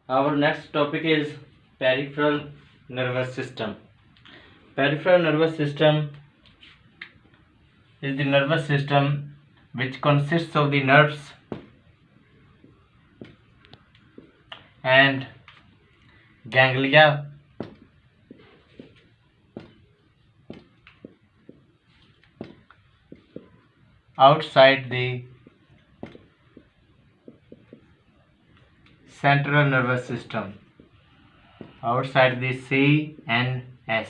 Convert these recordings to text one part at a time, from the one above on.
Our next topic is peripheral nervous system. Peripheral nervous system is the nervous system which consists of the nerves and ganglia outside the central nervous system, outside the CNS.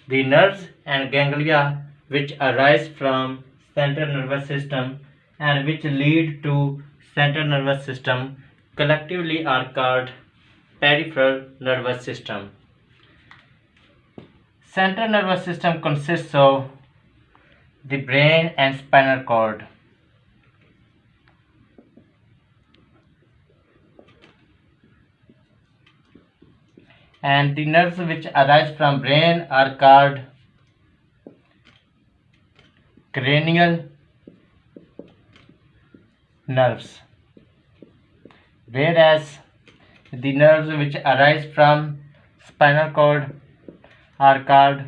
The nerves and ganglia which arise from central nervous system and which lead to central nervous system collectively are called peripheral nervous system. Central nervous system consists of the brain and spinal cord. And the nerves which arise from brain are called cranial nerves, whereas the nerves which arise from spinal cord are called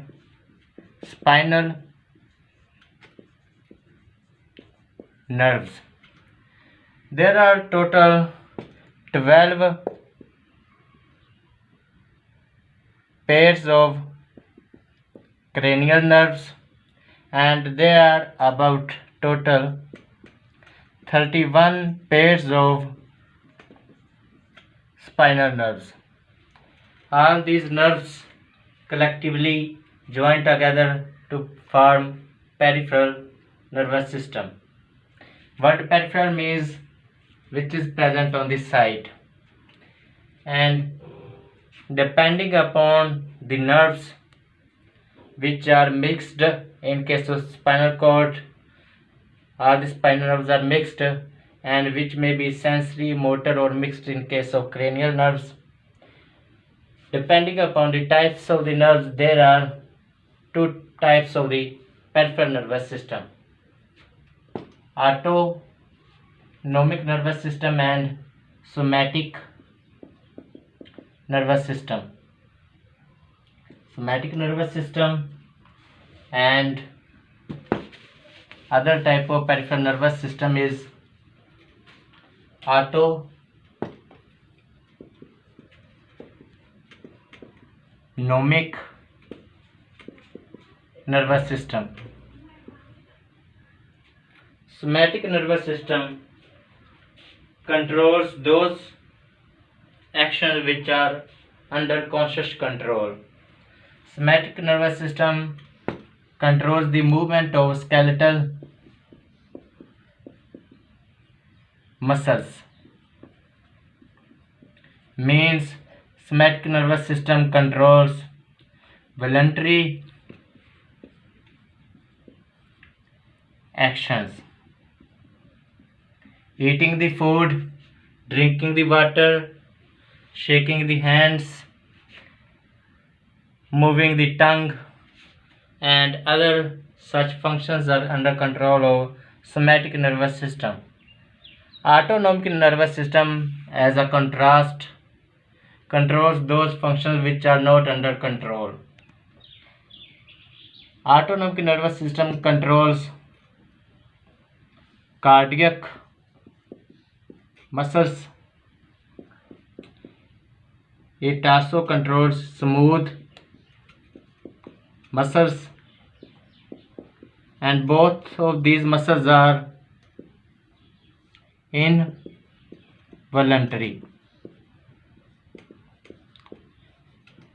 spinal nerves. There are total 12 pairs of cranial nerves and there are about total 31 pairs of spinal nerves. All these nerves collectively join together to form peripheral nervous system. What peripheral means, which is present on the side, and depending upon the nerves which are mixed in case of spinal cord, all the spinal nerves are mixed and which may be sensory, motor or mixed in case of cranial nerves. Depending upon the types of the nerves, there are two types of the peripheral nervous system: autonomic nervous system and somatic nervous system. Somatic nervous system and other type of peripheral nervous system is autonomic nervous system. Somatic nervous system controls those actions which are under conscious control. Somatic nervous system controls the movement of skeletal muscles. Means somatic nervous system controls voluntary actions: eating the food, drinking the water, shaking the hands, moving the tongue, and other such functions are under control of somatic nervous system. Autonomic nervous system, as a contrast, controls those functions which are not under control. Autonomic nervous system controls cardiac muscles. It also controls smooth muscles, and both of these muscles are involuntary.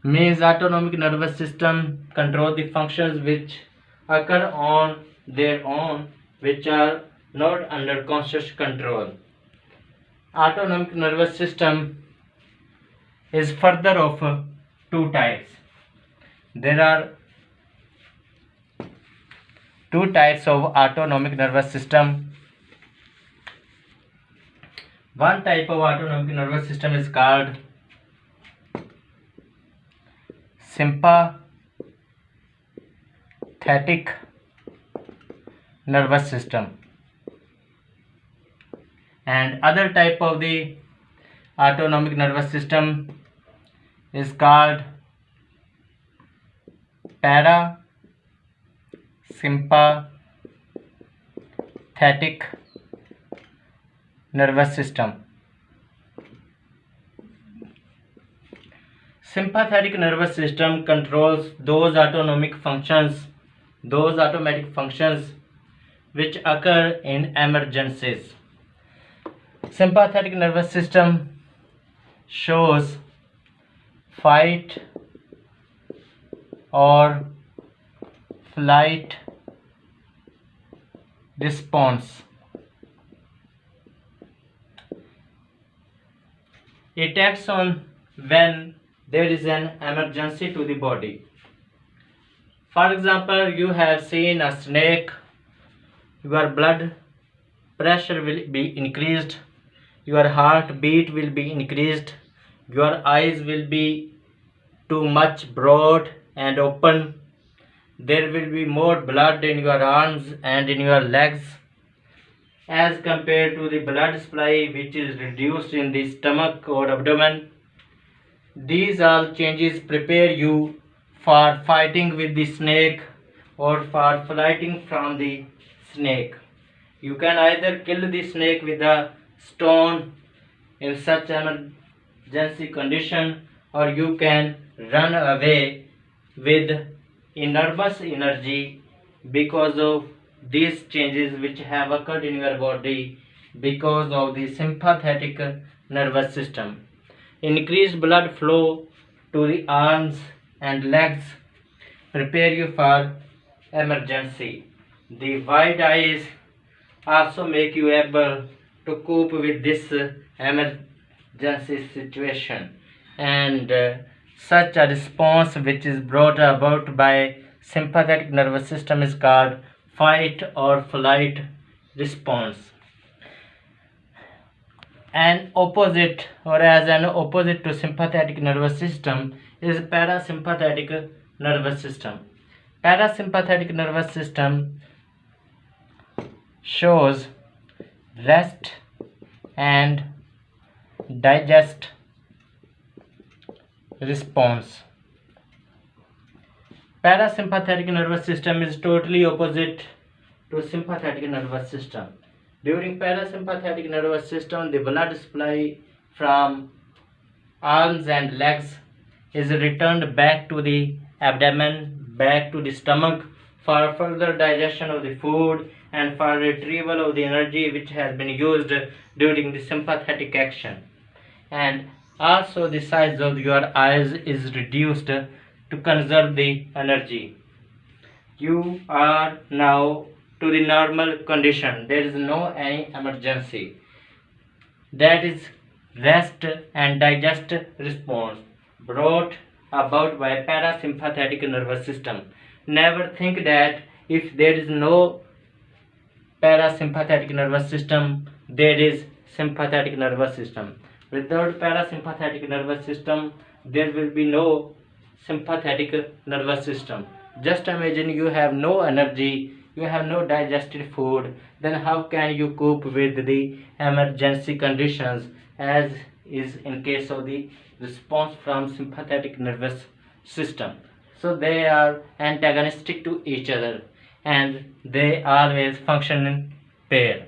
Means autonomic nervous system control the functions which occur on their own, which are not under conscious control. Autonomic nervous system is further of two types. There are two types of autonomic nervous system. One type of autonomic nervous system is called sympathetic nervous system, and other type of the autonomic nervous system is called parasympathetic nervous system. Sympathetic nervous system controls those automatic functions which occur in emergencies. Sympathetic nervous system shows fight or flight response. It acts on when there is an emergency to the body. For example, you have seen a snake, your blood pressure will be increased, your heartbeat will be increased, your eyes will be too much broad and open, there will be more blood in your arms and in your legs as compared to the blood supply which is reduced in the stomach or abdomen. These all changes prepare you for fighting with the snake or for flighting from the snake. You can either kill the snake with a stone in such emergency condition, or you can run away with enormous energy because of these changes which have occurred in your body because of the sympathetic nervous system. Increased blood flow to the arms and legs prepare you for emergency. The wide eyes also make you able to cope with this emergency situation, and such a response which is brought about by sympathetic nervous system is called fight or flight response. An opposite, or as an opposite to sympathetic nervous system, is parasympathetic nervous system. Parasympathetic nervous system shows rest and digest response. Parasympathetic nervous system is totally opposite to sympathetic nervous system. During parasympathetic nervous system, the blood supply from arms and legs is returned back to the abdomen, back to the stomach for further digestion of the food and for retrieval of the energy which has been used during the sympathetic action. And also the size of your eyes is reduced to conserve the energy. You are now to the normal condition. There is no any emergency. That is rest and digest response brought about by parasympathetic nervous system. Never think that if there is no parasympathetic nervous system, there is sympathetic nervous system. Without parasympathetic nervous system, there will be no sympathetic nervous system. Just imagine you have no energy, you have no digested food, then how can you cope with the emergency conditions as is in case of the response from sympathetic nervous system? So they are antagonistic to each other and they always function in pair.